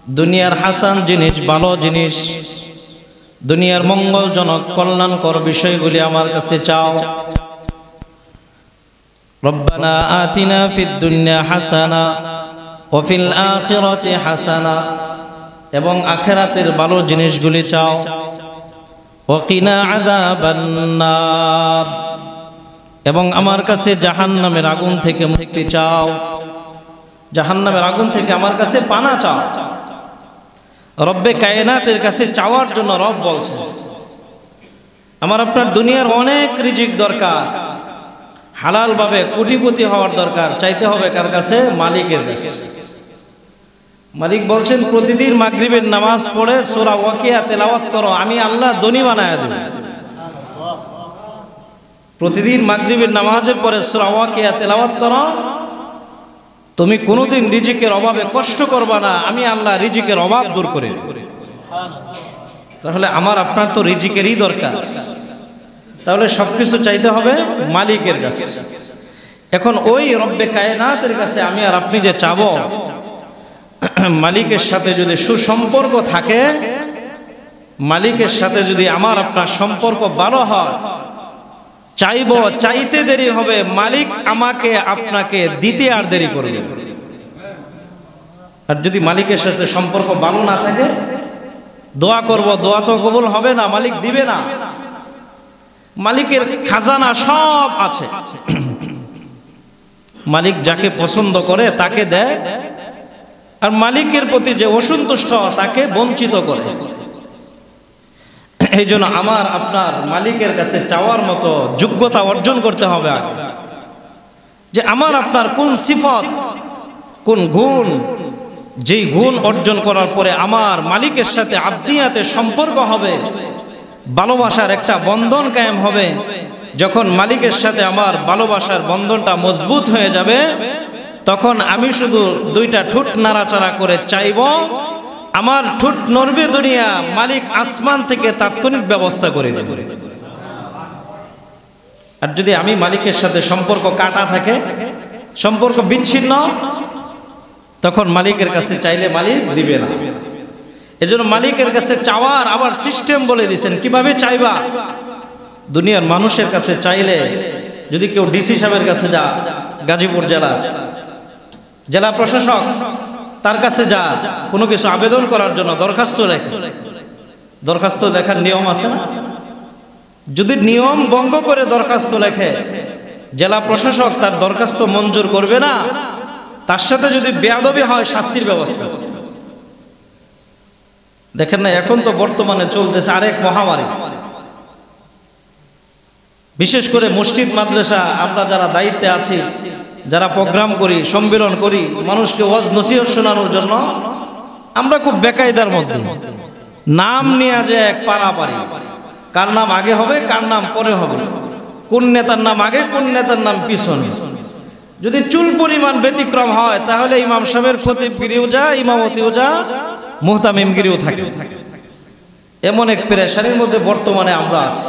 দুনিয়ার হাসান জিনিস, ভালো জিনিস, দুনিয়ার মঙ্গলজনক কল্যাণকর বিষয়গুলি আমার কাছে চাও। রব্বানা আতিনা ফিদ দুনিয়া হাসানা ওয়া ফিল আখিরাতি হাসানা, এবং আখিরাতের ভালো জিনিসগুলি চাও। ওয়া কিনা আযাবান নার, এবং আমার কাছে জাহান্নামের আগুন থেকে মুক্তি চাও। জাহান্নামের আগুন থেকে আমার কাছে পানা চাও। রব্বে কায়নাতের কাছে চাওয়ার জন্য রব বলছেন, আমার আপনার দুনিয়ার অনেক রিজিক দরকার, হালাল ভাবে কোটিপতি হওয়ার দরকার। চাইতে হবে কার কাছে? মালিকের কাছে। মালিক বলছেন, প্রতিদিন মাগরিবের নামাজ পড়ে সূরা ওয়াকিয়া তেলাওয়াত করো, আমি আল্লাহ ধনী বানায়া দেব। প্রতিদিন মাগরিবের নামাজের পরে সূরা ওয়াকিয়া তেলাওয়াত করো, তুমি কোনোদিন রিজিকের অভাবে কষ্ট করবা না, আমি আল্লাহ রিজিকের অভাব দূর করে দেব। তাহলে আমার আপনার তো রিজিকেরই দরকার। তাহলে সবকিছু চাইতে হবে মালিকের কাছে। এখন ওই রব্বে কায়নাতের কাছে আমি আর আপনি যে চাবো, মালিকের সাথে যদি সুসম্পর্ক থাকে, মালিকের সাথে যদি আমার আপনার সম্পর্ক ভালো হয়, চাইবো, চাইতে দেরি হবে, মালিক আমাকে আপনাকে দিতে আর দেরি করবে। আর যদি মালিকের সাথে সম্পর্ক ভালো না থাকে, দোয়া করব, দোয়া তো কবুল হবে না, মালিক দিবে না। মালিকের খাজানা সব আছে, মালিক যাকে পছন্দ করে তাকে দেয়, আর মালিকের প্রতি যে অসন্তুষ্ট তাকে বঞ্চিত করে। এই জন্য আমার আপনার মালিকের কাছে চাওয়ার মতো যোগ্যতা অর্জন করতে হবে আগে, যে আমার আপনার কোন সিফত, কোন গুণ, যেই গুণ অর্জন করার পরে আমার মালিকের সাথে আব্দিয়াতে সম্পর্ক হবে, ভালোবাসার একটা বন্ধন কায়েম হবে। যখন মালিকের সাথে আমার ভালোবাসার বন্ধনটা মজবুত হয়ে যাবে, তখন আমি শুধু দুইটা ঠোঁট নাড়াচাড়া করে চাইব, আমার ঠোঁট নড়বে দুনিয়া, মালিক আসমান থেকে তাৎক্ষণিক ব্যবস্থা করে দেবে। আর যদি আমি মালিকের সাথে সম্পর্ক কাটা থাকে, সম্পর্ক বিচ্ছিন্ন, তখন মালিকের কাছে চাইলে মালিক দিবে না। এজন্য মালিকের কাছে চাওয়ার আবার সিস্টেম বলে দিয়েছেন, কিভাবে চাইবা। দুনিয়ার মানুষের কাছে চাইলে, যদি কেউ ডিসি সাহেবের কাছে যা, গাজীপুর জেলা প্রশাসক, তার কাছে যা, কোনো কিছু আবেদন করার জন্য দরখাস্ত লেখে, দরখাস্ত লেখার নিয়ম আছে। যদি নিয়ম ভঙ্গ করে দরখাস্ত লেখে, জেলা প্রশাসক তার দরখাস্ত মঞ্জুর করবে না। তার সাথে যদি বেয়াদবি হয়, শাস্তির ব্যবস্থা। দেখেন না, এখন তো বর্তমানে চলতেছে আরেক মহামারী। বিশেষ করে মসজিদ মাদ্রাসা, আমরা যারা দায়িত্বে আছি, যারা প্রোগ্রাম করি, সম্মেলন করি, মানুষকে ওয়াজ নসিহত শোনানোর জন্য, আমরা খুব বেকায়দার মধ্যে। নাম নিয়ে যে এক পারাপারি, কার নাম আগে হবে, কার নাম পরে হবে, কোন নেতার নাম আগে, কোন নেতার নাম পিছনে। যদি চুল পরিমাণ ব্যতিক্রম হয়, তাহলে ইমাম সাহেবের খতিবগিরিও যা, ইমামতিও যা, মুহতামিমগিরিও থাকে। এমন এক পেরেশানির মধ্যে বর্তমানে আমরা আছি।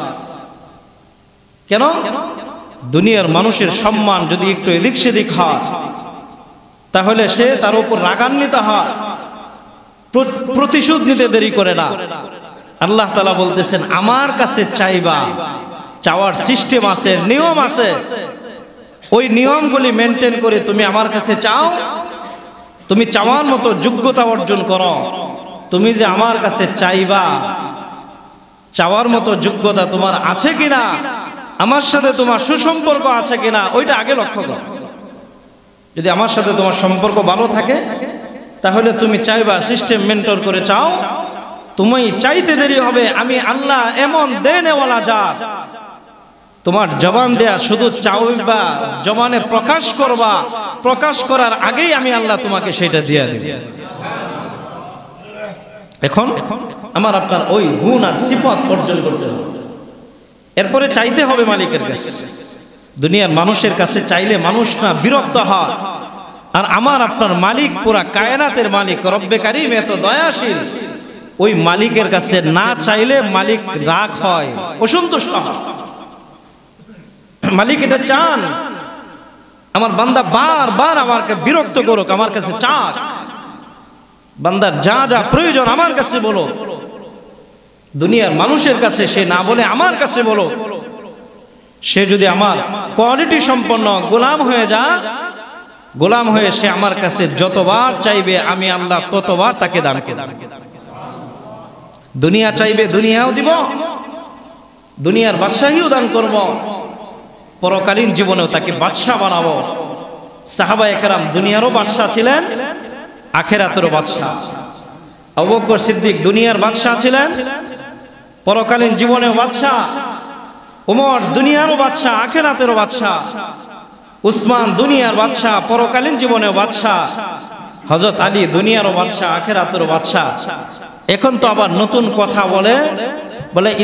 কেন? দুনিয়ার মানুষের সম্মান যদি একটু এদিক সেদিক হয়, তাহলে সে তার উপর রাগান্বিত হয়, প্রতিশোধ নিতে দেরি করে না। আল্লাহ তাআলা বলতেছেন, আমার কাছে চাইবা, চাওয়ার সিস্টেম আছে, নিয়ম আছে। ওই নিয়মগুলি মেনটেন করে তুমি আমার কাছে চাও, তুমি চাওয়ার মতো যোগ্যতা অর্জন করো। তুমি যে আমার কাছে চাইবা, চাওয়ার মতো যোগ্যতা তোমার আছে কিনা, আমার সাথে তোমার সুসম্পর্ক আছে কিনা, ওইটা আগে লক্ষ্য করো। যদি আমার সাথে তোমার সম্পর্ক ভালো থাকে, তাহলে তুমি চাইবা, সিস্টেম মেনটেন করে চাও। তুমি চাইতে দেরি হবে, আমি আল্লাহ এমন দেনেওয়ালা জাত, তোমার জবান দেয়া শুধু চাইবা, জবানে প্রকাশ করবা, প্রকাশ করার আগেই আমি আল্লাহ তোমাকে সেটা দিয়ে দেব। এখন আমার আপনার ওই গুণ আর সিফত অর্জন করতে হবে, এরপরে চাইতে হবে মালিকের কাছে। দুনিয়ার মানুষের কাছে চাইলে মানুষ না বিরক্ত হয়, আর আমার আপনার মালিক পুরা কায়নাতের মালিক রব্বে কারীম এত দয়াশীল, ওই মালিকের কাছে না চাইলে মালিক রাগ হয়, অসন্তুষ্ট হয়। মালিক এটা চান, আমার বান্দা বারবার আমাকে বিরক্ত করুক, আমার কাছে চাক, বান্দার যা যা প্রয়োজন আমার কাছে বলো, দুনিয়ার মানুষের কাছে সে না বলে আমার কাছে বলো। সে যদি আমার কোয়ালিটি সম্পন্ন গোলাম হয়ে যায়, গোলাম হয়ে সে আমার কাছে যতবার চাইবে আমি আল্লাহ ততবার তাকে দান করব। দুনিয়া চাইবে দুনিয়াও দিব, দুনিয়ার বাদশাহীও দান করব, পরকালীন জীবনেও তাকে বাদশাহ বানাবো। সাহাবায়ে কেরাম দুনিয়ারও বাদশাহ ছিলেন, আখিরাতেরও বাদশাহ। আবু বকর সিদ্দিক দুনিয়ার বাদশাহ ছিলেন, পরকালীন জীবনেও বাদশাহ। ওমর দুনিয়ারও বাদশাহ, আখিরাতেরও বাদশাহ। উসমান দুনিয়ার বাদশাহ, পরকালীন জীবনেও বাদশাহ। হযরত আলী দুনিয়ারও বাদশাহ, আখিরাতেরও বাদশাহ। এখন তো আবার নতুন কথা বলে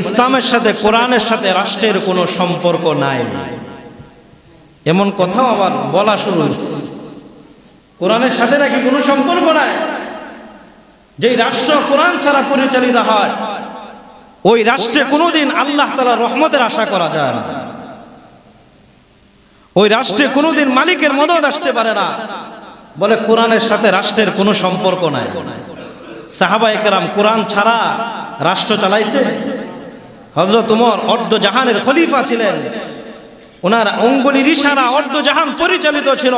ইসলামের সাথে কোরআনের সাথে রাষ্ট্রের কোনো সম্পর্ক নাই, এমন কথাও আবার বলা শুরু হয়েছে। কোরআনের সাথে নাকি কোনো সম্পর্ক নাই, যেই রাষ্ট্র কোরআন ছাড়া পরিচালিত হয় ওই রাষ্ট্রে কোনোদিন আল্লাহ তাআলার রহমতের আশা করা যায় না, ওই রাষ্ট্রে কোনোদিন মালিকের মদদ আসতে পারে না। বলে কোরআনের সাথে রাষ্ট্রের কোনো সম্পর্ক নাই। সাহাবায়ে কেরাম কোরআন ছাড়া রাষ্ট্র চালাইছে? হযরত ওমর অর্ধ জাহানের খলিফা ছিলেন, ওনার আঙ্গুলের ইশারা অর্ধ জাহান পরিচালিত ছিল।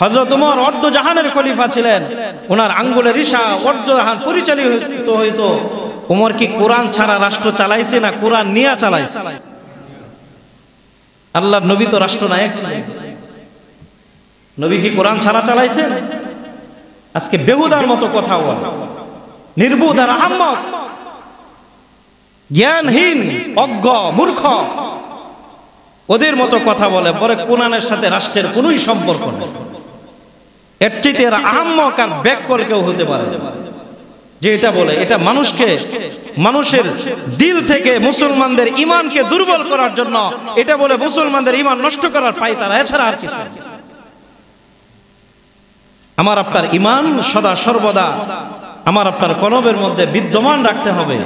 হযরত ওমর অর্ধ জাহানের খলিফা ছিলেন, ওনার আঙ্গুলের ইশারা অর্ধ জাহান পরিচালিত হইতো। ওমর কি কোরআন ছাড়া রাষ্ট্র চালাইছে না কোরআন নিয়ে চালাইছে? আল্লাহর নবী তো রাষ্ট্রনায়ক ছিলেন, নবী কি কোরআন ছাড়া চালাইছে? আজকে বেহুদার মতো কথা বলে, নির্বুধ আর আহম্মক, জ্ঞানহীন, অজ্ঞ, মূর্খ, ওদের মতো কথা বলে। পরে কোরআনের সাথে রাষ্ট্রের কোনোই সম্পর্ক নেই। এর চাইতে এরা আহম্মক আর ব্যাককল কেউ হতে পারে যে এটা বলে। এটা মানুষের দিল থেকে মুসলমানদের ঈমানকে দুর্বল করার জন্য এটা বলে, মুসলমানদের ঈমান নষ্ট করার পায়তারা, এছাড়া আর কিছু। আমার আপনার ঈমান সদা সর্বদা আমার আপনার কলবের মধ্যে বিদ্যমান রাখতে হবে।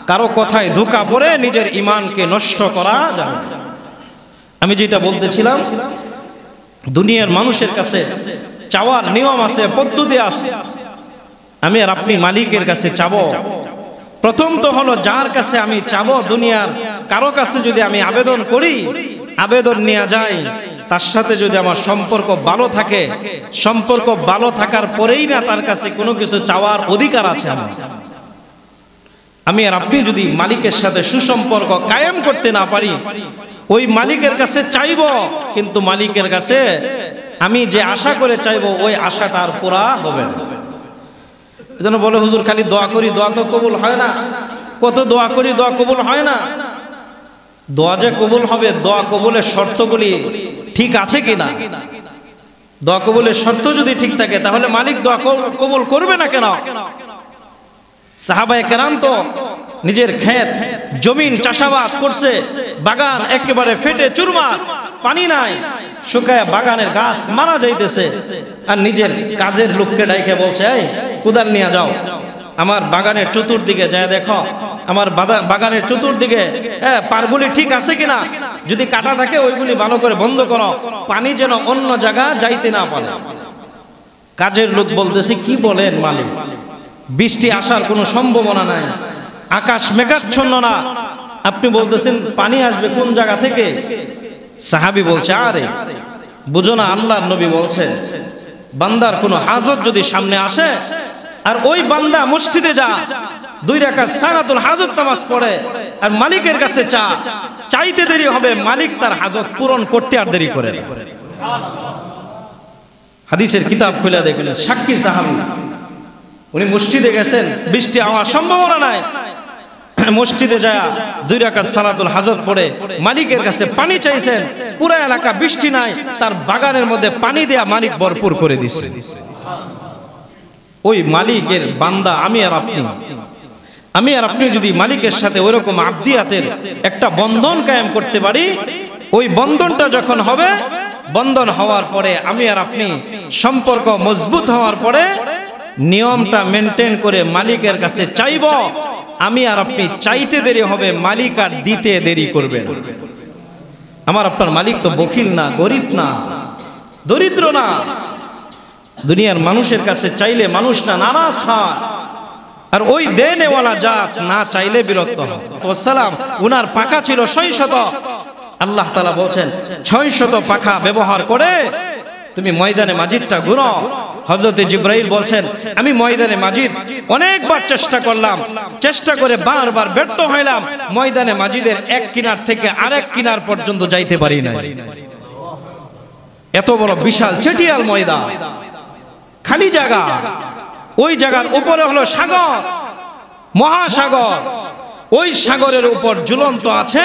কারো কথায় ধোঁকা পড়ে নিজের ঈমানকে নষ্ট করা যাবে না। আমি যেটা বলতেছিলাম, দুনিয়ার মানুষের কাছে চাওয়ার নিয়ম আছে, পদ্ধতি আছে। আমি আর আপনি মালিকের কাছে চাবো। প্রথম তো হলো যার কাছে আমি চাবো, দুনিয়ার কারো কাছে যদি আমি আবেদন করি, আবেদন নিয়ে যাই, তার সাথে যদি আমার সম্পর্ক ভালো থাকে, সম্পর্ক ভালো থাকার পরেই না তার কাছে কোনো কিছু চাওয়ার অধিকার আছে আমার। আমি আর আপনি যদি মালিকের সাথে সুসম্পর্ক কায়েম করতে না পারি, ওই মালিকের কাছে চাইবো, কিন্তু মালিকের কাছে আমি যে আশা করে চাইবো ওই আশাটা আর পুরা হবে না। এজন্য বলে হুজুর খালি দোয়া করি, দোয়া তো কবুল হয় না। কত দোয়া করি, দোয়া কবুল হয় না। দোয়া যে কবুল হবে, দোয়া কবুলের শর্তগুলি ঠিক আছে কিনা? দোয়া কবুলের শর্ত যদি ঠিক থাকে তাহলে মালিক দোয়া কবুল করবে না কেন? সাহাবায়ে কেরাম তো নিজের ক্ষেত জমিন চাষাবাদ করছে, বাগান একেবারে ফেটে চুরমার, পানি নাই, শুকায় বাগানের গাছ মারা যাইতেছে, আর নিজের কাজের লোককে ডাইকে বলছে, এই কুদাল নিয়ে যাও, আমার বাগানের চতুর্দিকে যায় দেখো, আমার বাগানের চতুর্দিকে পারগুলি ঠিক আছে কিনা, যদি কাটা থাকে ওইগুলি ভালো করে বন্ধ করো, পানি যেন অন্য জায়গা যাইতে না পারে। কাজের লোক বলতেছে, কি বলেন মালিক, বৃষ্টি আসার কোনো সম্ভাবনা নাই, আকাশ মেঘাচ্ছন্ন না, আপনি বলতেছেন পানি আসবে কোন জায়গা থেকে? সাহাবী বলছে, আরে বুঝো না, আল্লাহর নবী বলছেন বান্দার কোনো হাজত যদি সামনে আসে আর ওই বান্দা মসজিদে যা 2 রাকাত সালাতুল হাজত নামাজ পড়ে আর মালিকের কাছে চাইতে দেরি হবে, মালিক তার হাজত পূরণ করতে আর দেরি করে না। হাদিসের কিতাব খুলে দেখলেন, সাক্ষী সাহাবী, উনি মসজিদে গেছেন, বৃষ্টি হওয়ার সম্ভাবনা নাই, মসজিদে যায় 2 রাকাত সালাতুল হাজত পড়ে মালিকের কাছে পানি চাইছেন, পুরো এলাকা বৃষ্টি নাই, তার বাগানের মধ্যে পানি দেয়া মালিক ভরপুর করে দিছে। ওই মালিকের বান্দা আমি আর আপনি যদি মালিকের সাথে ওইরকম আবদিয়াতের একটা বন্ধন কায়েম করতে পারি, ওই বন্ধনটা যখন হবে, বন্ধন হওয়ার পরে আমি আর আপনি সম্পর্ক মজবুত হওয়ার পরে নিয়মটা মেনটেন করে মালিকের কাছে চাইব, আমি আর আপনি চাইতে দেরি হবে, মালিক আর দিতে দেরি করবে না। আমার আপনার মালিক তো বখিল না, গরিব না, দরিদ্র না, দুনিয়ার মানুষের কাছে চাইলে মানুষ না নারাজ হয়, আর ওই দেনেওয়ালা জাত না চাইলে বিরক্ত হয়। ওয়াসসালাম উনার পাখা ছিল 600। আল্লাহ তাআলা বলছেন 600 পাখা ব্যবহার করে তুমি ময়দানে মাজিদটা ঘুরো। হযরতে জিবরাইল বলছেন আমি ময়দানে মাজিদ অনেকবার চেষ্টা করলাম, চেষ্টা করে বারবার ব্যর্থ হইলাম, ময়দানে মাজিদের এক কিনার থেকে আরেক কিনার পর্যন্ত যাইতে পারি না। এত বড় বিশাল চেটিয়াল ময়দান, খালি জায়গা, ওই জায়গার উপরে হলো সাগর, মহাসাগর, ওই সাগরের উপর ঝুলন্ত আছে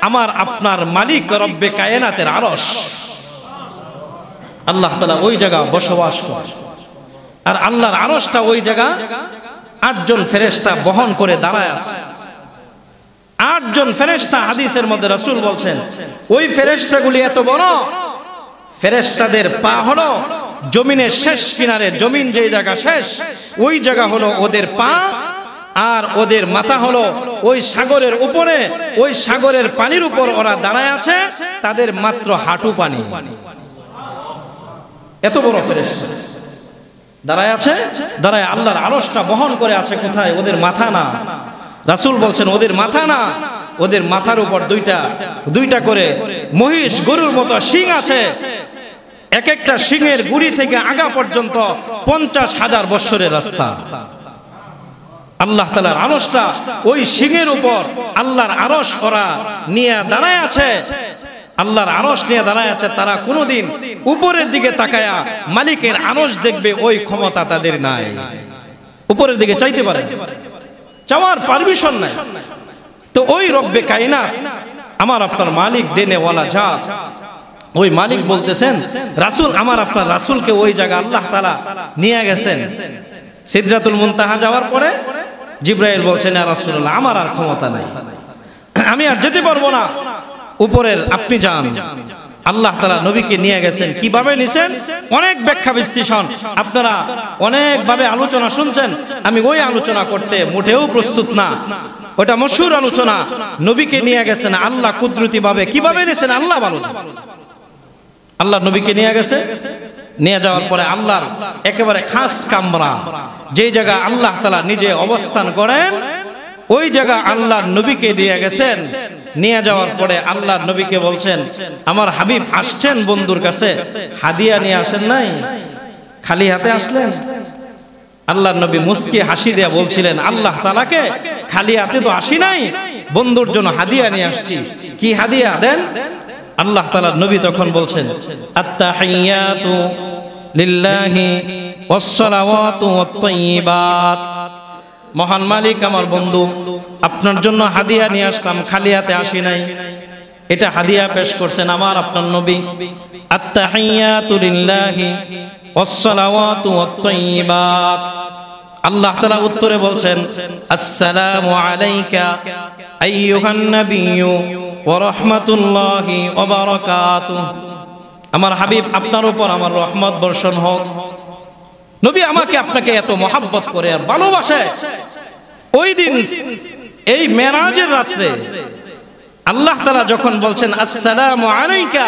আমার আপনার মালিক রব্বে কায়নাতের আরশ। আল্লাহ তাআলা ওই জায়গা বসবাস করে, আর আল্লাহর আরশটা ওই জায়গা 8 জন ফেরেশতা বহন করে দাঁড়ায় আছে। 8 জন ফেরেশতা, হাদিসের মধ্যে রাসূল বলছেন ওই ফেরেশতাগুলি এত বড়, ফেরেশতাদের পা হলো জমিনের শেষ কিনারে, জমিন যেই জায়গা শেষ ওই জায়গা হলো ওদের পা, আর ওদের মাথা হলো ওই সাগরের উপরে, ওই সাগরের পানির উপর ওরা দাঁড়ায় আছে, তাদের মাত্র হাঁটু পানি। এত বড় ফেরেশতা দাঁড়ায় আছে, দাঁড়ায় আল্লাহর আরশটা বহন করে আছে। কোথায়? ওদের মাথা না। রাসূল বলছেন ওদের মাথা না, ওদের মাথার উপর দুইটা করে মহিষ গরুর মতো শিং আছে। এক একটা শিংয়ের গুড়ি থেকে আগা পর্যন্ত 50,000 বছরের রাস্তা। আল্লাহ তাআলার আরশটা ওই শিংয়ের উপর, আল্লাহর আরশ ওরা নিয়ে দাঁড়ায় আছে, আল্লাহর আরশ নিয়ে দাঁড়ায় আছে। তারা কোনোদিন উপরের দিকে তাকায়া মালিকের আরশ দেখবে ওই ক্ষমতা তাদের নাই। উপরের দিকে চাইতে পারে, চাওয়ার পারমিশন নাই। তো ওই রব্বে কায়নাত আমার আপনার মালিক, দেনেওয়ালা জাত, ওই মালিক বলতেছেন রাসূল, আমার আপনার রাসূলকে ওই জায়গা আল্লাহ তাআলা নিয়ে গেছেন। সিদরাতুল মুনতাহা যাওয়ার পরে জিবরাইল বলছেন ইয়া রাসূলুল্লাহ আমার আর ক্ষমতা নাই, আমি আর যেতে পারবো না, উপরের আপনি যান। আল্লাহ তাআলা নবীকে নিয়ে গেছেন। কিভাবে নিছেন? অনেক ব্যাখ্যা বিশ্লেষণ, আপনারা অনেকভাবে আলোচনা শুনছেন, আমি ওই আলোচনা করতে মোটেও প্রস্তুত না। ওটা মশহুর আলোচনা। নবীকে নিয়ে গেছেন আল্লাহ কুদরতি ভাবে। কিভাবে নিছেন আল্লাহ ভালো জানেন। আল্লাহ নবীকে নিয়ে গেছে, নিয়ে যাওয়ার পরে আল্লাহর একেবারে খাস কামরা, যে জায়গা আল্লাহ তাআলা নিজে অবস্থান করেন, ওই জায়গা আল্লাহর নবীকে দিয়ে গেছেন। নিয়ে যাওয়ার পরে আল্লাহর নবীকে বলছেন আমার হাবিব আসছেন বন্ধুর কাছে, হাদিয়া নিয়ে আসেন নাই, খালি হাতে আসলেন। আল্লাহর নবী মুস্কি হাসি দিয়ে বলছিলেন আল্লাহ তাআলাকে খালি হাতে তো আসি নাই, বন্ধুর জন্য হাদিয়া নিয়ে আসছি। কি হাদিয়া দেন? আল্লাহ তাআলার নবী তখন বলছেন আত্তাহিয়াতু লিল্লাহি ওয়াসসালাওয়াতু ওয়াত-তাইয়্যিবাত। মহান মালিক আমার বন্ধু, আপনার জন্য হাদিয়া নিয়ে আসলাম, খালি হাতে আসি নাই। এটা হাদিয়া পেশ করছেন আমার আপনার নবী। আত্তাহিয়াতু লিল্লাহি ওয়াসসালাওয়াতু ওয়াত-তাইয়্যিবাত। আল্লাহ তাআলা উত্তরে বলছেন আসসালামু আলাইকা আইয়ুহান নাবিয়্যু ওয়া রাহমাতুল্লাহি ওয়া বারাকাতুহু। আমার হাবিব আপনার উপর আমার রহমত বর্ষণ হোক। নবী আমাকে আপনাকে এত মহব্বত করে আর ভালোবাসে। ওই দিন এই মেরাজের রাত্রে আল্লাহ তাআলা যখন বলছেন আসসালামু আলাইকা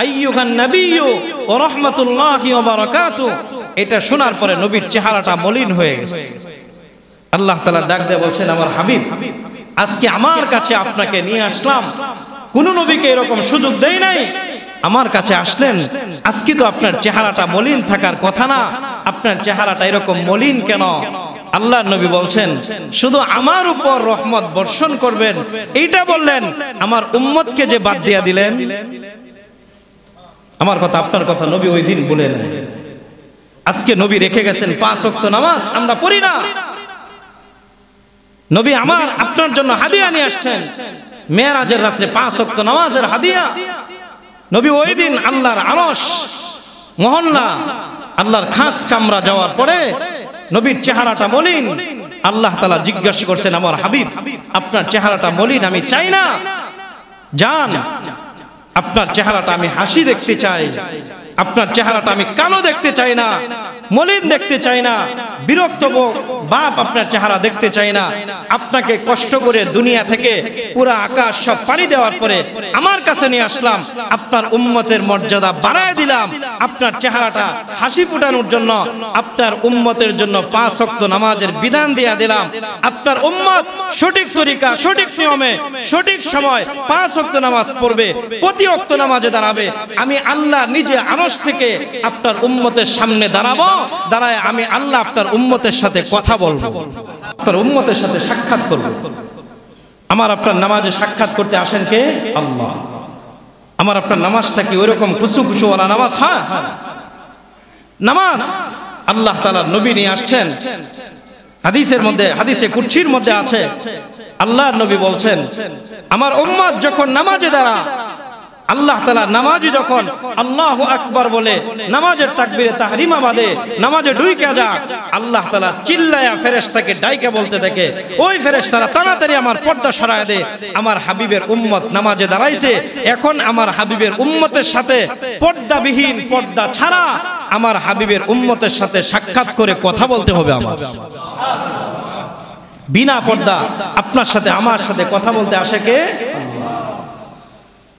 আইয়ুহান নাবিয়্যু ওয়া রাহমাতুল্লাহি ওয়া বারাকাতুহু, এটা শোনার পরে নবীর চেহারাটা মলিন হয়ে গেছে। আল্লাহ তাআলা ডাক দিয়ে বলছেন আমার হাবিব আজকে আমার কাছে আপনাকে নিয়ে আসলাম, কোন নবীকে এরকম সুযোগ দেই নাই। আমার কাছে আসলেন, আজকে তো আপনার চেহারাটা মলিন থাকার কথা না, আপনার চেহারাটা এরকম মলিন কেন? আল্লাহর নবী বলছেন শুধু আমার উপর রহমত বর্ষণ করবেন এইটা বললেন, আমার উম্মতকে যে বাদ দিয়া দিলেন। আমার কথা আপনার কথা নবী ওই দিন বলেন। আজকে নবী রেখে গেছেন 5 ওয়াক্ত নামাজ আমরা পড়ি না। নবী আমার আপনার জন্য হাদিয়া নিয়ে আসছেন, মেরাজের রাত্রে 5 ওয়াক্ত নামাজের হাদিয়া। নবী ওই দিন আল্লাহর আরশ মহল্লা, আল্লাহর খাস কামরা যাওয়ার পরে নবীর চেহারাটা মলিন। আল্লাহ তাআলা জিজ্ঞাসা করছেন আমার হাবিব আপনার চেহারাটা মলিন, আমি চাই না, যান আপনার চেহারাটা আমি হাসি দেখতে চাই, আপনার চেহারাটা আমি কালো দেখতে চাই না। মলিন দেখতে চাই না, বিরক্ত বাপ আপনার চেহারা দেখতে চাই না। আপনাকে কষ্ট করে দুনিয়া থেকে পুরা আকাশ সব পানি দেওয়ার পরে আমার কাছে নিয়ে আসলাম, আপনার উম্মতের মর্যাদা বাড়ায় দিলাম, আপনার চেহারাটা হাসি ফুটানোর জন্য, আপনার উম্মতের জন্য 5 ওয়াক্ত নামাজের বিধান দিয়ে দিলাম। আপনার উম্মত সঠিক তরিকা, সঠিক নিয়মে, সঠিক সময় 5 ওয়াক্ত নামাজ পড়বে, প্রতি ওয়াক্ত নামাজে দাঁড়াবে। আমি আল্লাহ নিজে আরশ থেকে আপনার উম্মতের সামনে দাঁড়াবো, দাঁড়ায় আমি আল্লাহ আপনার উম্মতের সাথে কথা বলবো, আপনার উম্মতের সাথে সাক্ষাৎ করব। আমার আপনার নামাজে সাক্ষাৎ করতে আসেন কে? আল্লাহ। আমার আপনার নামাজটা কি ওইরকম খুশু খুশুওয়ালা নামাজ? হ্যাঁ, নামাজ আল্লাহ তাআলার নবী নিয়ে আসছেন। হাদিসের মধ্যে, হাদিসে কুদসির মধ্যে আছে, আল্লাহর নবী বলছেন, আমার উম্মত যখন নামাজে দাঁড়া, আল্লাহ তাআলা নামাজি যখন আল্লাহু আকবার বলে নামাজের তাকবীরে তাহরিমা বাদে নামাজে ঢুইকা যা, আল্লাহ তাআলা চিল্লায়া ফেরেশতাকে ডাইকা বলতে থাকে, ওই ফেরেশতারা তাড়াতাড়ি আমার পর্দা সরায় দে, আমার হাবিবের উম্মত নামাজে দাঁড়াইছে, এখন আমার হাবিবের উম্মতের সাথে পর্দাবিহীন, পর্দা ছাড়া আমার হাবিবের উম্মতের সাথে সাক্ষাৎ করে কথা বলতে হবে। আমার বিনা পর্দা আপনার সাথে আমার সাথে কথা বলতে আসে কে?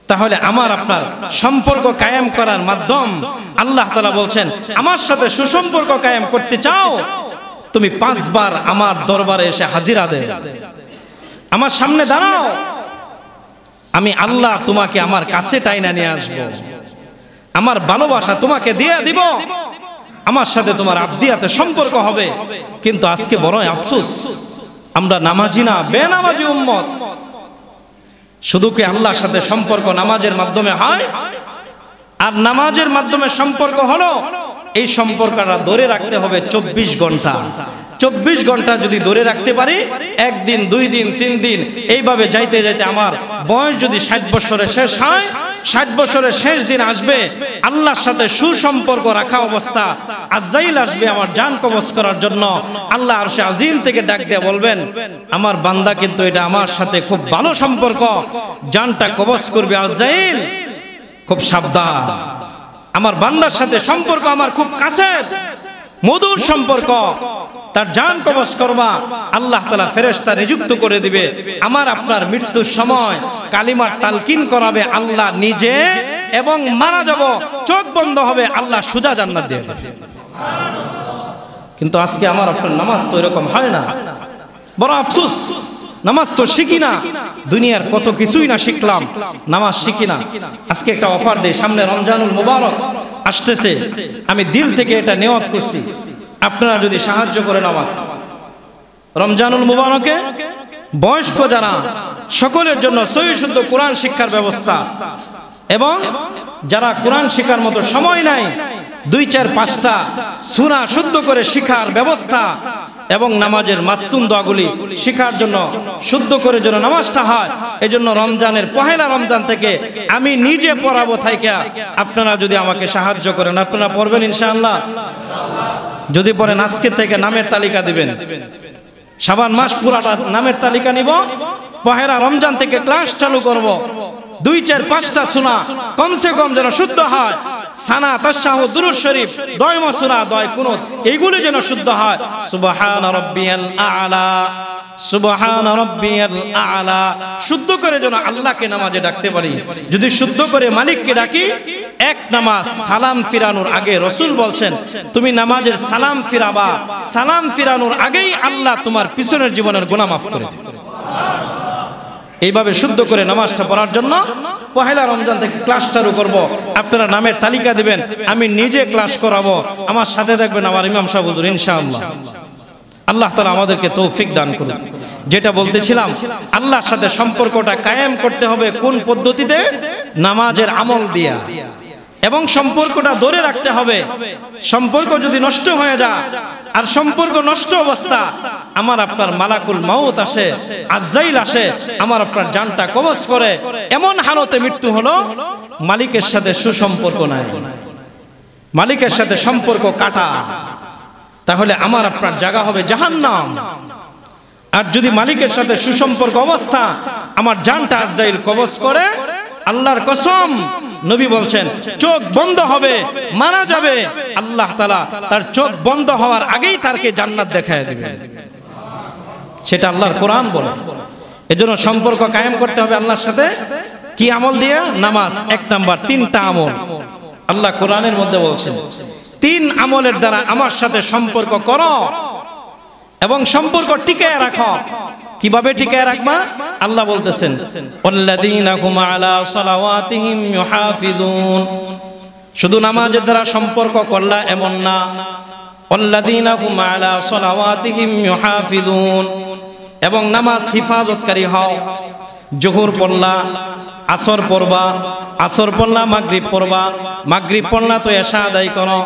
তাহলে আমার আপনার সম্পর্ক কায়েম করার মাধ্যম, আল্লাহ তাআলা বলছেন, আমার সাথে সুসম্পর্ক কায়েম করতে চাও, তুমি 5 বার আমার দরবারে এসে হাজিরা দে, আমার সামনে দাঁড়াও, আমি আল্লাহ তোমাকে আমার কাছে টাইনা নিয়ে আসবো, আমার ভালোবাসা তোমাকে দিয়ে দিব, আমার সাথে তোমার আব্দিয়াতে সম্পর্ক হবে। কিন্তু আজকে বড়ই আফসোস, আমরা নামাজি না, বেনামাজি উম্মত। শুধু কি আল্লাহর সাথে সম্পর্ক নামাজের মাধ্যমে হয়? আর নামাজের মাধ্যমে সম্পর্ক হলো, এই সম্পর্কটা ধরে রাখতে হবে 24 ঘন্টা। 24 ঘন্টা যদি ধরে রাখতে পারি, 1 দিন 2 দিন 3 দিন এইভাবে যাইতে যাইতে আমার বয়স যদি 60 বছরে শেষ হয়, 60 বছরের শেষ দিন আসবে, আল্লাহর সাথে সুসম্পর্ক রাখা অবস্থা আজরাইল আসবে আমার জান কবজ করার জন্য। আল্লাহ আরশে আজিম থেকে ডাক দিয়ে বলবেন, আমার বান্দা কিন্তু এটা আমার সাথে খুব ভালো সম্পর্ক, জানটা কবজ করবে আজরাইল, খুব সাবধান। আমার বান্দার সাথে সম্পর্ক আমার খুব কাছের, মধুর সম্পর্ক, তার জান কবজ করবা, আল্লাহ তাআলা ফেরেশতা নিযুক্ত করে দিবে। আমার আপনার মৃত্যুর সময় কালিমার তালকিন করাবে আল্লাহ নিজে, এবং মারা যাব, চোখ বন্ধ হবে, আল্লাহ সুজা জান্নাত দিয়ে দেবে। কিন্তু আজকে আমার আপনার নামাজ তো এরকম হয় না, বড় আফসোস। নামাজ তো শিখি না, দুনিয়ার কত কিছুই না শিখলাম, নামাজ শিখি না। আজকে একটা অফার দেই, সামনে রমজানুল মুবারক আসতেছে, আমি দিল থেকে এটা নিয়ত করছি, আপনারা যদি সাহায্য করেন আমাকে, রমজানুল মুবারকে বয়স্ক যারা সকলের জন্য সহিহ শুদ্ধ কোরআন শিক্ষার ব্যবস্থা, এবং যারা কোরআন শিক্ষার মতো সময় নাই, 2, 4, 5টা সূরা শুদ্ধ করে শিখার ব্যবস্থা, এবং নামাজের মাস্তুন দোয়াগুলি শিখার জন্য, শুদ্ধ করে যেন নামাজটা হয়, এই জন্য রমজানের পহেলা রমজান থেকে আমি নিজে পড়াবো থাইকা, আপনারা যদি আমাকে সাহায্য করেন, আপনারা পড়বেন ইনশাআল্লাহ। যদি পড়েন আজকে থেকে নামের তালিকা দিবেন, শাবান মাস পুরাটা নামের তালিকা নিব, পহেলা রমজান থেকে ক্লাস চালু করব। 2, 4, 5টা সূরা কমসে কম যেন শুদ্ধ হয়, সানা, তাশাহুদ, দুরূদ শরীফ, দয় সূরা, দয় কুনুত, এইগুলো যেন শুদ্ধ হয়। সুবহান রাব্বিয়াল আ'লা, সুবহান রাব্বিয়াল আ'লা, শুদ্ধ করে যেন আল্লাহকে নামাজে ডাকতে পারি। যদি শুদ্ধ করে মালিককে ডাকি, এক নামাজ সালাম ফিরানোর আগে রাসূল বলছেন, তুমি নামাজের সালাম ফিরাবা, সালাম ফিরানোর আগেই আল্লাহ তোমার পিছনের জীবনের গুনাহ মাফ করে দেবে। এইভাবে শুদ্ধ করে নামাজটা পড়ার জন্য পহেলা রমজান থেকে ক্লাস চালু করব। আপনারা নামের তালিকা দিবেন, আমি নিজে ক্লাস করাবো, আমার সাথে থাকবেন আমার ইমাম সাহেব হুজুর ইনশাআল্লাহ। আল্লাহ তাআলা আমাদেরকে তৌফিক দান করুন। যেটা বলতেছিলাম, আল্লাহর সাথে সম্পর্কটা কায়েম করতে হবে কোন পদ্ধতিতে? নামাজের আমল দিয়া, এবং সম্পর্কটা ধরে রাখতে হবে। সম্পর্ক যদি নষ্ট হয়ে যায়, আর সম্পর্ক নষ্ট অবস্থা আমার আপনার মালাকুল মাউত আসে, আজরাইল আসে, আমার আপনার জানটা কবজ করে, এমন হালতে মৃত্যু হলো মালিকের সাথে সুসম্পর্ক নাই, মালিকের সাথে সম্পর্ক কাটা, তাহলে আমার আপনার জায়গা হবে জাহান্নাম। আর যদি মালিকের সাথে সুসম্পর্ক অবস্থা আমার জানটা আজরাইল কবজ করে, আল্লাহর কসম নবী বলছেন চোখ বন্ধ হবে, মারা যাবে, আল্লাহ তাআলা তার চোখ বন্ধ হওয়ার আগেই তাকে জান্নাত দেখায় দিবেন। সেটা আল্লাহর কোরআন বলে। এজন্য সম্পর্ক কায়েম করতে হবে আল্লাহর সাথে। কি আমল দিয়ে? নামাজ এক নাম্বার। 3টা আমল আল্লাহ কোরআনের মধ্যে বলছেন, 3 আমলের দ্বারা আমার সাথে সম্পর্ক করো এবং সম্পর্ক টিকায় রাখো। কিভাবে টিকায় রাখবা? আল্লাহ বলতেছেন ওয়াল্লাযীনা হুম আলা সালাওয়াতিহিম ইউহাফিজুন। শুধু নামাজের দ্বারা সম্পর্ক করলা এমন না, ওয়াল্লাযীনা হুম আলা সালাওয়াতিহিম ইউহাফিজুন, এবং নামাজ হিফাজতকারী হও। জোহর পড়লা, আসর পড়বা, আসর পড়লা মাগরিব পড়বা, মাগরিব পড়লা তো এশা আদায় করো,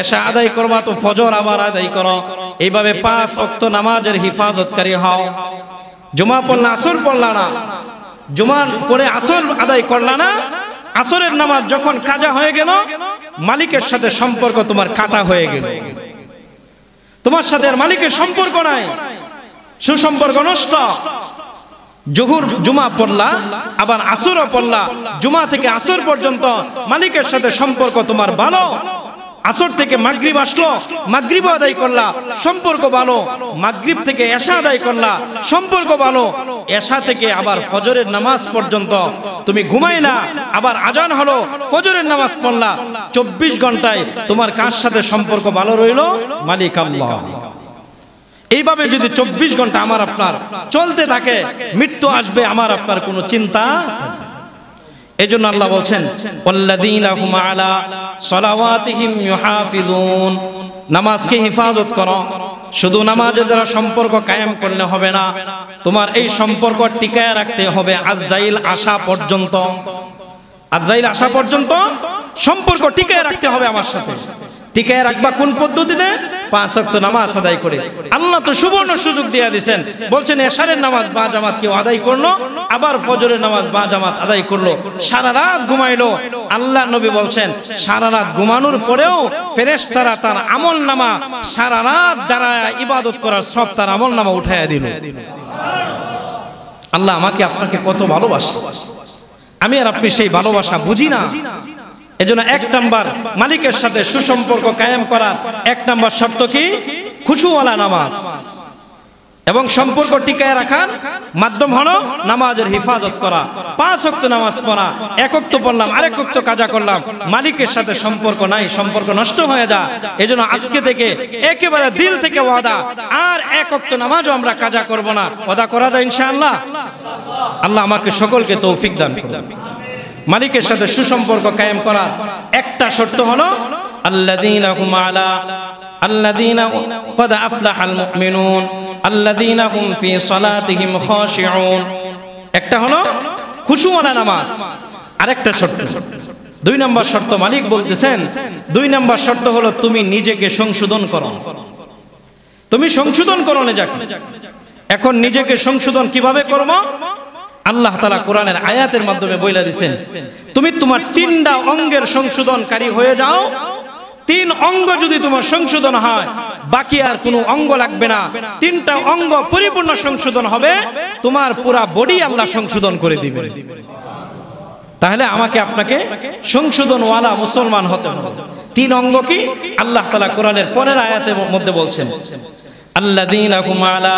এশা আদায় করবা তো ফজর আবার আদায় করো। এইভাবে 5 ওয়াক্ত নামাজের হিফাজতকারী হও। জুমা পড়লা, আসর পড়লা না, জুমা পড়ে আসর আদায় করলা না, আসরের নামাজ যখন কাজা হয়ে গেল, মালিকের সাথে সম্পর্ক তোমার কাটা হয়ে গেল, তোমার সাথে আর মালিকের সম্পর্ক নাই, সুসম্পর্ক নষ্ট। জোহর জুমা পড়লা, আবার আসরও পড়লা, জুমা থেকে আসর পর্যন্ত মালিকের সাথে সম্পর্ক তোমার ভালো। আসর থেকে মাগরিব আসলো, মাগরিব আদায় করলা, সম্পর্ক ভালো। মাগরিব থেকে এশা আদায় করলা, সম্পর্ক ভালো। এশা থেকে আবার ফজরের নামাজ পর্যন্ত তুমি ঘুমাইলা, আবার আজান হলো, ফজরের নামাজ পড়লা। 24 ঘন্টায় তোমার কার সাথে সম্পর্ক ভালো রইল? মালিক আল্লাহ। এইভাবে যদি 24 ঘন্টা আমার আপনার চলতে থাকে, মৃত্যু আসবে, আমার আপনার কোনো চিন্তা। এজন্য আল্লাহ বলছেন ওয়াল্লাযীনা হুম আলা সালাওয়াতিহিম ইউহাফিজুন। নামাজকে হিফাজত করো। শুধু নামাজে যারা সম্পর্ক কায়েম করলে হবে না, তোমার এই সম্পর্ক টিকায় রাখতে হবে আজরাইল আসা পর্যন্ত। আজরাইল আসা পর্যন্ত সম্পর্ক টিকায় রাখতে হবে আমার সাথে। টিকায় রাখবা কোন পদ্ধতিতে? 5 ওয়াক্ত নামাজ আদায় করে। আল্লাহ তো সুবর্ণ সুযোগ দিয়ে দিয়েছেন, বলছেন এশারের নামাজ বা জামাত কেউ আদায় করলো, আবার ফজরের নামাজ বা জামাত আদায় করলো, সারা রাত ঘুমাইলো। আল্লাহ নবী বলছেন সারা রাত ঘুমানোর পরেও ফেরেশতারা তার আমল নামা সারা রাত দাঁড়ায় ইবাদত করার সব তার আমল নামা উঠাইয়া দিল। আল্লাহ আমাকে আপনাকে কত ভালোবাসে, আমি আর আপনি সেই ভালোবাসা বুঝি না। এজন্য 1 নাম্বার মালিকের সাথে সুসম্পর্ক কায়েম করার 1 নাম্বার শর্ত কি? খুশুওয়ালা নামাজ। এবং সম্পর্ক টিকায় রাখার মাধ্যম হলো নামাজের হিফাজত করা। 5 ওয়াক্ত নামাজ পড়া, 1 ওয়াক্ত পড়লাম, আরেক ওয়াক্ত কাজা করলাম, মালিকের সাথে সম্পর্ক নাই, সম্পর্ক নষ্ট হয়ে যায়। এজন্য আজকে থেকে একেবারে দিল থেকে ওয়াদা, আর 1 ওয়াক্ত নামাজও আমরা কাজা করব না। ওয়াদা করা যায় ইনশাআল্লাহ? আল্লাহ আমাকে সকলকে তৌফিক দান করুন। মালিকের সাথে সুসম্পর্ক কায়েম করার একটা শর্ত হলো আল্লাযীনা হুম আলা আল্লাযীনা ক্বাদ আফলাহাল মুমিনুন আল্লাযীনা হুম ফি সালাতিহিম খাশিউন। একটা হলো খুশুওয়ালা নামাজ, আরেকটা শর্ত 2 নম্বর শর্ত মালিক বলতেছেন 2 নম্বর শর্ত হলো তুমি নিজেকে সংশোধন করো। তুমি সংশোধন করো নিজেকে। এখন নিজেকে সংশোধন কিভাবে করব? আল্লাহ তাআলা কোরআনের আয়াতের মাধ্যমে বলে দিয়েছেন তুমি তোমার 3টা অঙ্গের সংশোধনকারী হয়ে যাও। 3 অঙ্গ যদি তোমার সংশোধন হয়, বাকি আর কোনো অঙ্গ লাগবে না। 3টা অঙ্গ পরিপূর্ণ সংশোধন হবে, তোমার পুরা বডি আল্লাহ সংশোধন করে দিবেন। তাহলে আমাকে আপনাকে সংশোধনওয়ালা মুসলমান হতে হবে। 3 অঙ্গ কি? আল্লাহ তাআলা কোরআনের পরের আয়াতের মধ্যে বলছেন الذين هم على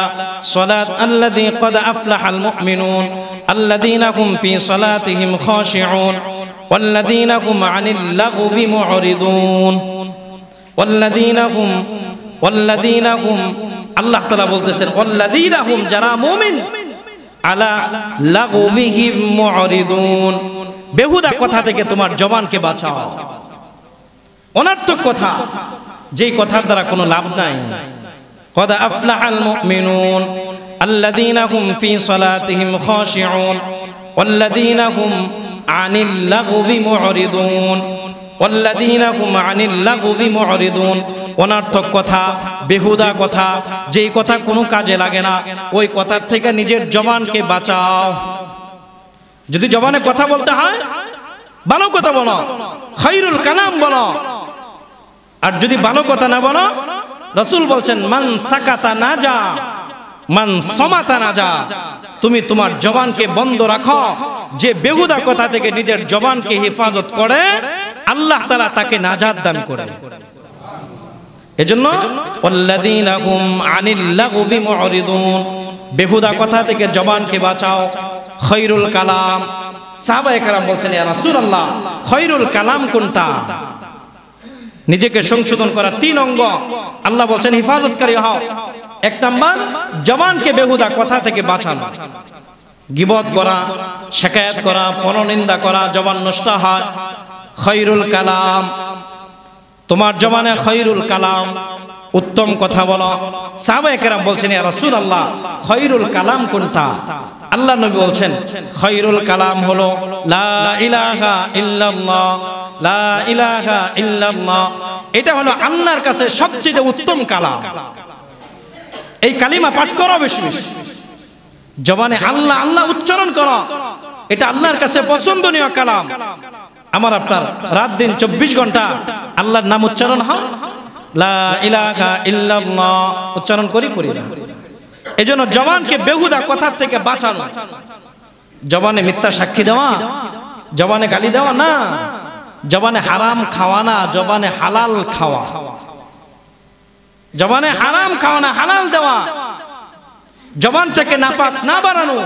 صلاة الذي قد أفلح المؤمنون الذين هم في صلاتهم خاشعون والذين هم عن اللغو معرضون والذين هم الله تعالى বলতেছেন والذين هم যারা মুমিন على لغوهم معرضون। বেহুদা কথা থেকে তোমার জবানকে বাঁচাও। অনর্থক কথা, যেই কথার দ্বারা কোনো লাভ নাই। قد أفلح المؤمنون الذين هم في صلاتهم خاشعون والذين هم عن اللغو معرضون والذين هم عن اللغو معرضون। অনর্থক কথা, বেহুদা কথা, যেই কথা কোনো কাজে লাগে না, ওই কথার থেকে নিজের জবানকে বাঁচাও। যদি জবানে কথা বলতে হয় ভালো কথা বলো, খায়রুল কালাম বলো। আর যদি ভালো কথা না বলো, রাসূল বলছেন মান সাকাতা নাজা মান সমাতা নাজা। তুমি তোমার জবানকে বন্ধ রাখো, যে বেহুদা কথা থেকে নিজের জবানকে হেফাজত করে আল্লাহ তাআলা তাকে নাজাত দান করে। এজন্য ওয়াল্লাযীনা হুম আনিল লাগবি মুরিদুন, বেহুদা কথা থেকে জবানকে বাঁচাও। খায়রুল কালাম, সাহাবায়ে কেরাম বলছেন ইয়া রাসূলুল্লাহ খায়রুল কালাম কোনটা? নিজেকে সংশোধন করার 3 অঙ্গ আল্লাহ বলছেন হেফাজতকারী হও। 1 নাম্বার জবানকে বেহুদা কথা থেকে বাঁচানো। গীবত করা, শিকায়াত করা, পরনিন্দা করা, জবান নষ্ট হয়। খায়রুল কালাম, তোমার জবানে খায়রুল কালাম, উত্তম কথা বলো। সাহাবায়ে কেরাম বলছেন ইয়া রাসূলুল্লাহ খায়রুল কালাম কোনটা? আল্লাহ নবী বলছেন খায়রুল কালাম হলো লা ইলাহা ইল্লাল্লাহ, লা ইলাহা ইল্লাল্লাহ। এটা হলো আল্লাহর কাছে সবচেয়ে উত্তম কালাম। এই কালিমা পাঠ করো বেশি বেশি, জবানে আল্লাহ আল্লাহ উচ্চারণ করো, এটা আল্লাহর কাছে পছন্দনীয় কালাম। আমার আপনার রাত দিন 24 ঘন্টা আল্লাহর নাম উচ্চারণ হয়, লা ইলাহা ইল্লাল্লাহ উচ্চারণ করি না। এজন্য জবানকে বেহুদা কথা থেকে বাঁচানো। জবানে মিথ্যা সাক্ষী দেওয়া, জবানে গালি দেওয়া না, জবানে হারাম খাওয়া না, জবানে হালাল খাওয়া। জবানে হারাম খাওয়া না, হালাল দেওয়া। জবান থেকে নাপাক না বাড়ানো।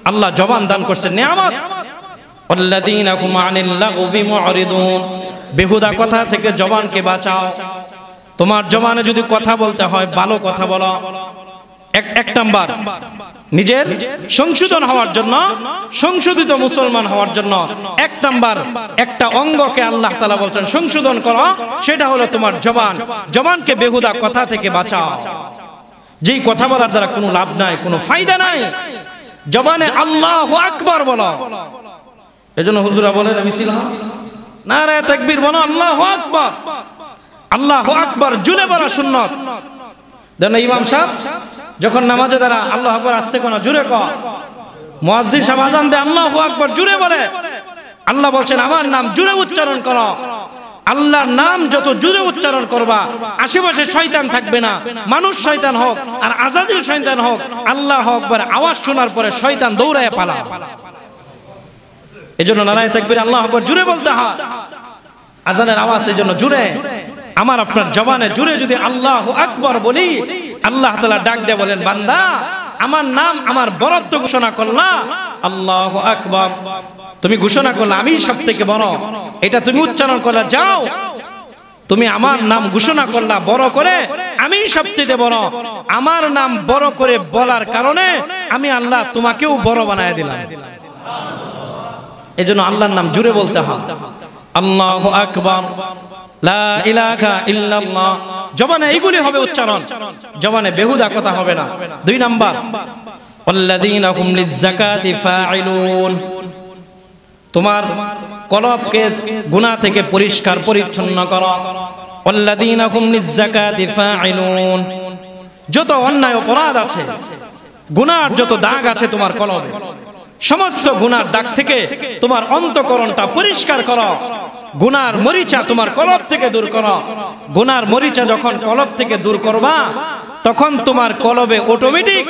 আল্লাহ জবান দান করছে নিয়ামত। ওয়াল্লাযীনা হুম আনিল লাগবি মুরিদুন, বেহুদা কথা থেকে জবানকে বাঁচাও। তোমার জবানে যদি কথা বলতে হয় ভালো কথা বলো। 1 নাম্বার নিজের সংশোধন হওয়ার জন্য, সংশোধিত মুসলমান হওয়ার জন্য 1 নাম্বার একটা অঙ্গকে আল্লাহ তাআলা বলছেন সংশোধন করো, সেটা হলো তোমার জবান। জবানকে বেহুদা কথা থেকে বাঁচাও। যেই কথা বলার দ্বারা কোনো লাভ নাই, কোনো ফায়দা নাই। জবানে আল্লাহু আকবার বলো। এজন্য হুজুরা বলেন মিছিল নারায়ে তাকবীর বলো, আল্লাহু আকবার। আল্লাহু আকবার জুলে বলা সুন্নাত। দেন ইমাম সাহেব যখন নামাজে দাঁড়া আল্লাহু আকবার আস্তে কোনা জোরে কর। মুয়াজ্জিন সাহেব আযান দেয় আল্লাহু আকবার জোরে বলে। আল্লাহ বলছেন আমার নাম জোরে উচ্চারণ করো। আল্লাহর নাম যত জোরে উচ্চারণ করবা আশেপাশে শয়তান থাকবে না। মানুষ শয়তান হোক আর আযাজিল শয়তান হোক, আল্লাহু আকবার আওয়াজ শোনার পরে শয়তান দৌড়ায় পালায়। এজন্য নারায়ে তাকবীর আল্লাহু আকবার জোরে বলতে হয়। আযানের আওয়াজ এজন্য জোরে। আমার আপনার জবানে জুড়ে যদি আল্লাহু আকবার বলি, আল্লাহ তাআলা ডাক দিয়ে বলেন বান্দা আমার নাম আমার বরত্ব ঘোষণা করলা, আল্লাহু আকবার। তুমি ঘোষণা করলা আমি সবথেকে বড়, এটা তুমি উচ্চারণ করলা। যাও তুমি আমার নাম ঘোষণা করলা বড় করে, আমি সবচেয়ে বড়। আমার নাম বড় করে বলার কারণে আমি আল্লাহ তোমাকেও বড় বানায় দিলাম। এজন্য আল্লাহর নাম জুড়ে বলতে হয়। আল্লাহু আকবার, লা ইলাহা ইল্লাল্লাহ। জবানে এইগুলি হবে উচ্চারণ, জবানে বেহুদা কথা হবে না। 2 নাম্বার ওয়াল্লাযীনা হুম লিয-যাকাতি ফাঈলুন, তোমার কলবকে গুনাহ থেকে পরিষ্কার পরিচ্ছন্ন করো। ওয়াল্লাযীনা হুম লিয-যাকাতি ফাঈলুন, যত অন্যায় অপরাধ আছে, গুনাহর যত দাগ আছে তোমার কলবে, সমস্ত গুনার দাগ থেকে তোমার অন্তঃকরণটা পরিষ্কার করো। গুনার মরিচা তোমার কলব থেকে দূর করো। গুনার মরিচা যখন কলব থেকে দূর করবা, তখন তোমার কলবে অটোমেটিক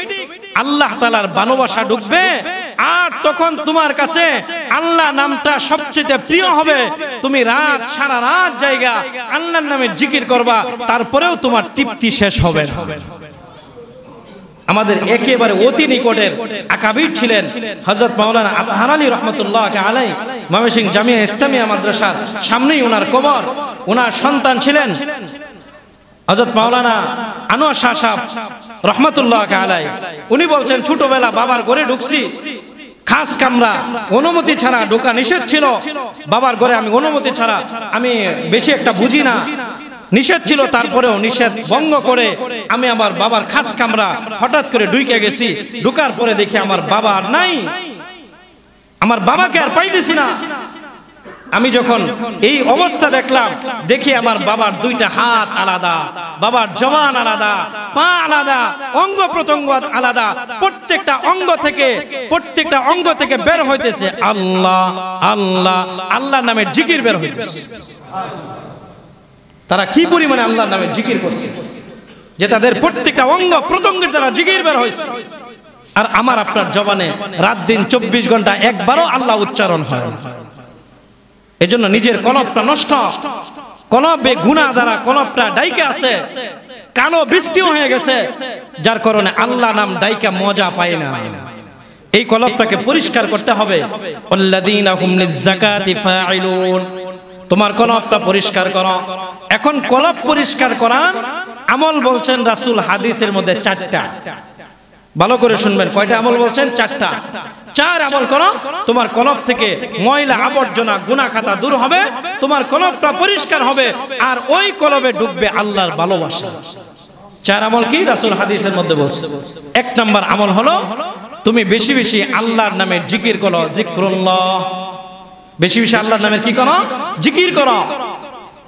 আল্লাহ তাআলার ভালোবাসা ঢুকবে। আর তখন তোমার কাছে আল্লাহ নামটা সবচেয়ে প্রিয় হবে। তুমি সারা রাত জায়গা আল্লাহর নামে জিকির করবা, তারপরেও তোমার তৃপ্তি শেষ হবে না। আমাদের একেবারে অতি নিকটের আকাবির ছিলেন হযরত মাওলানা আতহার আলী রাহমাতুল্লাহ আলাইহি। ময়মনসিংহ জামিয়া ইসলামিয়া মাদ্রাসার সামনেই ওনার কবর। ওনার সন্তান ছিলেন হযরত মাওলানা আনোয়ার শাহ সাহেব রাহমাতুল্লাহ আলাইহি। উনি বলছেন ছোটবেলা বাবার ঘরে ঢুকছি, খাস কামরা, অনুমতি ছাড়া ঢোকা নিষেধ ছিল। বাবার ঘরে আমি অনুমতি ছাড়া, আমি বেশি একটা বুঝি না, নিষেধ ছিল, তারপরেও নিষেধ ভঙ্গ করে আমি আমার বাবার খাস কামরা হঠাৎ করে ঢুকে গেছি। ঢুকার পরে দেখি আমার বাবা আর নাই, আমার বাবাকে আর পাইতেছি না। আমি যখন এই অবস্থা দেখলাম, দেখি আমার বাবার 2টা হাত আলাদা, বাবার জবান আলাদা, পা আলাদা, অঙ্গ প্রত্যঙ্গ আলাদা। প্রত্যেকটা অঙ্গ থেকে বের হইতেছে আল্লাহ আল্লাহ আল্লাহ নামের জিকির বের হইতেছে। তারা কি পরিমাণে আল্লাহর নামে জিকির করছে যে তাদের প্রত্যেকটা অঙ্গ প্রত্যঙ্গের দ্বারা জিকির বের হয়েছে। আর আমার আপনার জবানে রাত দিন 24 ঘন্টা একবারও আল্লাহ উচ্চারণ হয় না। এজন্য নিজের কলবটা নষ্ট, কলবে গুনাহ দ্বারা কলবটা ডাইকে আছে, কালো বৃষ্টিও হয়ে গেছে, যার কারণে আল্লাহ নাম ডাইকা মজা পায় না। এই কলবটাকে পরিষ্কার করতে হবে। আল্লাযীনা হুম লিয-যাকাতি ফাঈলুন, তোমার কলবটা পরিষ্কার করো। এখন কলব পরিষ্কার করার আমল বলছেন রাসূল হাদিসের মধ্যে 4টা। ভালো করে শুনবেন, কয়টা আমল বলছেন? 4টা। 4 আমল করো, তোমার কলব থেকে ময়লা আবর্জনা গুনাহ খাতা দূর হবে, তোমার কলবটা পরিষ্কার হবে, আর ওই কলবে ডুববে আল্লাহর ভালোবাসা। 4 আমল কি রাসূল হাদিসের মধ্যে বলছে? 1 নাম্বার আমল হলো তুমি বেশি বেশি আল্লাহর নামে জিকির করো, জিক্রুল্লাহ। বেশি বেশি আল্লাহর নামে কি করো? জিকির করো।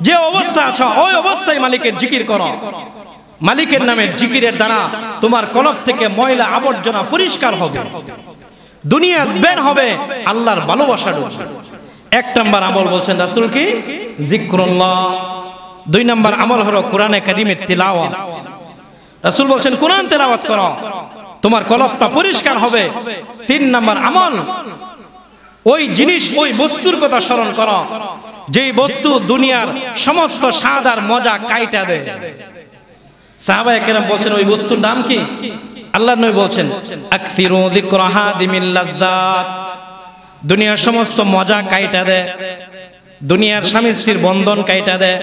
যে অবস্থা আছো ওই অবস্থায় মালিকের জিকির করো। মালিকের নামের জিকিরের দ্বারা তোমার কলব থেকে ময়লা আবর্জনা পরিষ্কার হবে, দুনিয়া বের হবে, আল্লাহর ভালোবাসা ঢুকবে। 1 নাম্বার আমল বলছেন রাসূল কি? জিক্রুল্লাহ। 2 নাম্বার আমল হলো কোরআনে কারীমের তিলাওয়াত। রাসূল বলছেন কোরআন তেলাওয়াত করো, তোমার কলবটা পরিষ্কার হবে। 3 নাম্বার আমল ওই জিনিস, ওই বস্তুর কথা স্মরণ করো যেই বস্তু দুনিয়ার সমস্ত স্বাদ আর মজা কাইটা দেয়। সাহাবায়ে কেরাম বলছেন ওই বস্তুর নাম কি? আল্লাহর নবী বলছেন আকসিরু যিকরা হাদিমিল লাযযাত, দুনিয়ার সমস্ত মজা কাইটা দেয়, দুনিয়ার স্বামী স্ত্রীর বন্ধন কাইটা দেয়,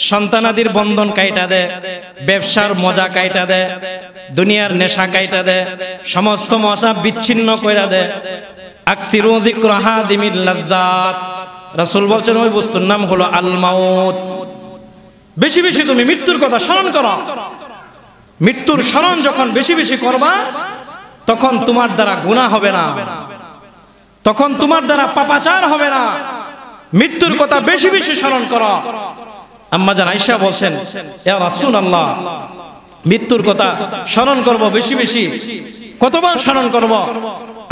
সন্তানাদির বন্ধন কাইটা দেয়, ব্যবসার মজা কাইটা দেয়, দুনিয়ার নেশা কাইটা দেয়, সমস্ত মজা বিচ্ছিন্ন কইরা দেয়। আকসিরু যিকরা হাদিমিল লাযযাত, রাসূল বলছেন ওই বস্তুর নাম হলো আল মাউত। বেশি বেশি তুমি মৃত্যুর কথা স্মরণ করো। মৃত্যুর স্মরণ যখন বেশি বেশি করবা তখন তোমার দ্বারা গুনাহ হবে না, তখন তোমার দ্বারা পাপাচার হবে না। মৃত্যুর কথা বেশি বেশি স্মরণ করো। আম্মা জান আয়েশা বলছেন ইয়া রাসূলুল্লাহ, মৃত্যুর কথা স্মরণ করব বেশি বেশি, কতবার স্মরণ করব?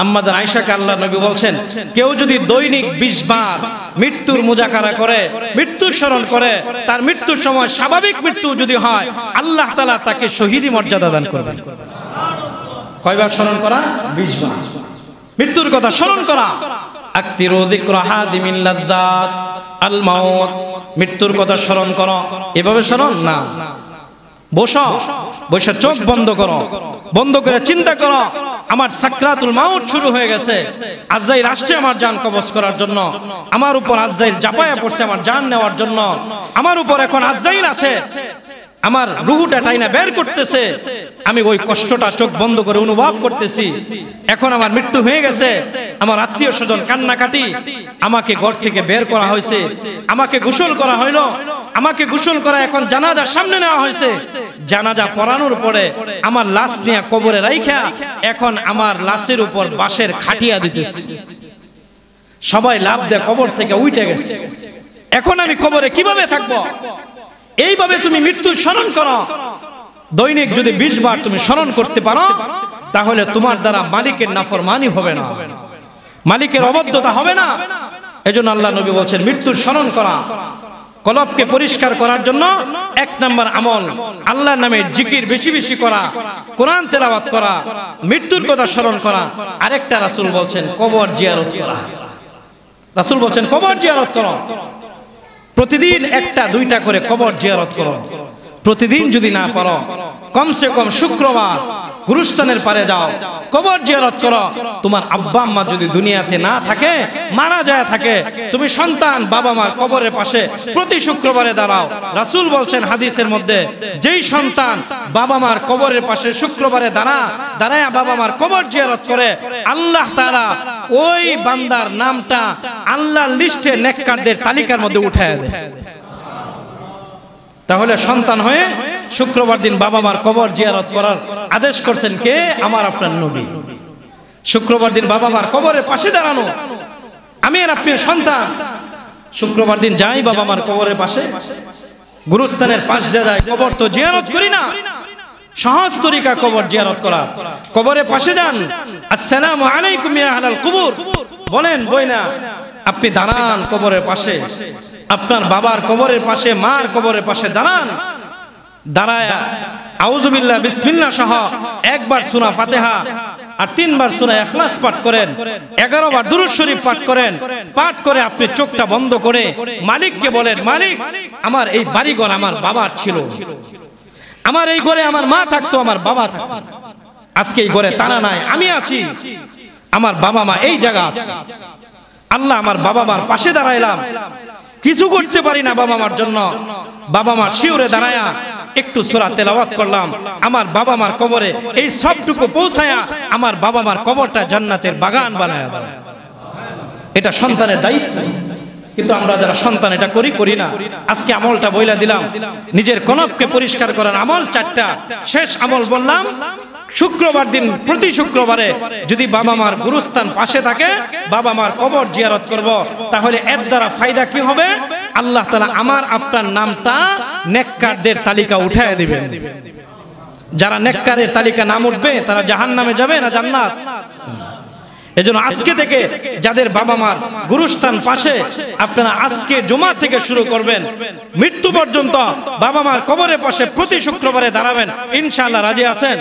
আম্মা জান আয়েশাকে আল্লাহর নবী বলছেন কেউ যদি দৈনিক 20 বার মৃত্যুর মুজাকারা করে, মৃত্যুর স্মরণ করে, তার মৃত্যুর সময় স্বাভাবিক মৃত্যু যদি হয় আল্লাহ তাআলা তাকে শহীদি মর্যাদা দান করবেন। কয়বার স্মরণ করা? 20 বার মৃত্যুর কথা স্মরণ করা। আকসিরু যিকরা হাদিমিল লাযযাত আল মাউত, মৃত্যুর কথা স্মরণ করো। এভাবে স্মরণ না, বসো, বসে চোখ বন্ধ করো, বন্ধ করে চিন্তা করো আমার সাকরাতুল মাউত শুরু হয়ে গেছে, আজরাইল আসছে আমার জান কবজ করার জন্য, আমার উপর আজরাইল চাপায়া পড়ছে আমার জান নেওয়ার জন্য, আমার উপর এখন আজরাইল আছে, আমার রূহটা টাইনা বের করতেছে, আমি ওই কষ্টটা চোখ বন্ধ করে অনুভব করতেছি। এখন আমার মৃত্যু হয়ে গেছে, আমার আত্মীয় স্বজন কান্নাকাটি, আমাকে ঘর থেকে বের করা হয়েছে, আমাকে গোসল করা হইলো, আমাকে গোসল করা এখন জানাজার সামনে নেওয়া হয়েছে, জানাজা পড়ানোর পরে আমার লাশ নিয়ে কবরে রাইখা এখন আমার লাশের উপর বাঁশের খাটিয়া দিতেছি, সবাই লাভ দিয়ে কবর থেকে উঠে গেছে, এখন আমি কবরে কিভাবে থাকবো? এইভাবে তুমি মৃত্যুর স্মরণ করো। দৈনিক যদি 20 বার তুমি স্মরণ করতে পারো তাহলে তোমার দ্বারা মালিকের নাফরমানি হবে না, মালিকের অবাধ্যতা হবে না। এজন্য আল্লাহ নবী বলছেন মৃত্যুর স্মরণ করা। কলবকে পরিষ্কার করার জন্য 1 নাম্বার আমল আল্লাহর নামের জিকির বেশি বেশি করা, কোরআন তেলাওয়াত করা, মৃত্যুর কথা স্মরণ করা। আরেকটা রাসূল বলছেন কবর জিয়ারত করা। রাসূল বলছেন কবর জিয়ারত করো, প্রতিদিন 1টা 2টা করে কবর জিয়ারত করো। প্রতিদিন যদি না পারো কমসে কম শুক্রবার গুরুস্থানের পারে যাও, কবর জিয়ারত করো। তোমার আব্বা আম্মা যদি দুনিয়াতে না থাকে, মারা যায় থাকে, তুমি সন্তান বাবা মার কবরের পাশে প্রতি শুক্রবারে দাঁড়াও। রাসূল বলছেন হাদিসের মধ্যে যেই সন্তান বাবা মার কবরের পাশে শুক্রবারে দাঁড়ায় বাবা মার কবর জিয়ারত করে, আল্লাহ তাআলা ওই বান্দার নামটা আল্লাহর লিস্টে নেককারদের তালিকার মধ্যে উঠায় দেয়। তাহলে সন্তান হয়ে শুক্রবার দিন বাবা মার কবর জিয়ারত করার আদেশ করছেন কে? আমার আপনার নবী। শুক্রবার দিন বাবা মার কবরের পাশে দাঁড়ানো। আমি আর আপনি সন্তান শুক্রবার দিন যাই বাবা মার কবরের পাশে, গুরুস্থানের পাশ দিয়ে যাই, কবর তো জিয়ারত করি না। সহজ তরিকা কবর জিয়ারত করা, কবরের পাশে যান, আসসালামু আলাইকুম ইয়া আহলাল কুবুর বলেন, বই না আপনি দাঁড়ান কবরের পাশে, আপনার বাবার কবরের পাশে, মার কবরের পাশে দাঁড়ান, দাঁড়ায়া আউযু বিল্লাহ বিসমিল্লাহ সহ একবার সূরা ফাতিহা আর 3 বার সূরা ইখলাস পাঠ করেন, 11 বার দুরূদ শরীফ পাঠ করেন। পাঠ করে আপনি চোখটা বন্ধ করে মালিককে বলেন, মালিক আমার এই বাড়িঘর আমার বাবার ছিল, আমার এই ঘরে আমার মা থাকতো, আমার বাবা থাকতো, আজকে এই ঘরে তারা নাই, আমি আছি, আমার বাবা মা এই জায়গা আছে। আল্লাহ আমার বাবা মার পাশে দাঁড়াইলাম, কিছু করতে পারি না বাবা মার জন্য, বাবা মার শিওরে দাঁড়ায়া একটু সূরা তেলাওয়াত করলাম, আমার বাবা মার কবরে এই সবটুকু পৌঁছায়া আমার বাবা মার কবরটা জান্নাতের বাগান বানায়া দাও। এটা সন্তানের দায়িত্ব, কিন্তু আমরা যারা সন্তান এটা করি না। আজকে আমলটা বইলা দিলাম, নিজের কলবকে পরিষ্কার করার আমল 4টা। শেষ আমল বললাম, শুক্রবার দিন প্রতি শুক্রবারে যদি বাবা মার গুরুস্থান পাশে থাকে, বাবা মার কবর জিয়ারত করব, তাহলে এর দ্বারা ফায়দা কি হবে? আল্লাহ তাআলা আমার আপনার নামটা নেককারদের তালিকা উঠায় দিবেন। যারা নেককারের তালিকা নাম উঠবে তারা জাহান্নামে যাবে না জান্নাত? এজন্য আজকে থেকে যাদের বাবা মার গুরুস্থান পাশে, আপনারা আজকে জুমা থেকে শুরু করবেন, মৃত্যু পর্যন্ত বাবা মার কবরের পাশে প্রতি শুক্রবারে দাঁড়াবেন। ইনশাআল্লাহ রাজি আছেন?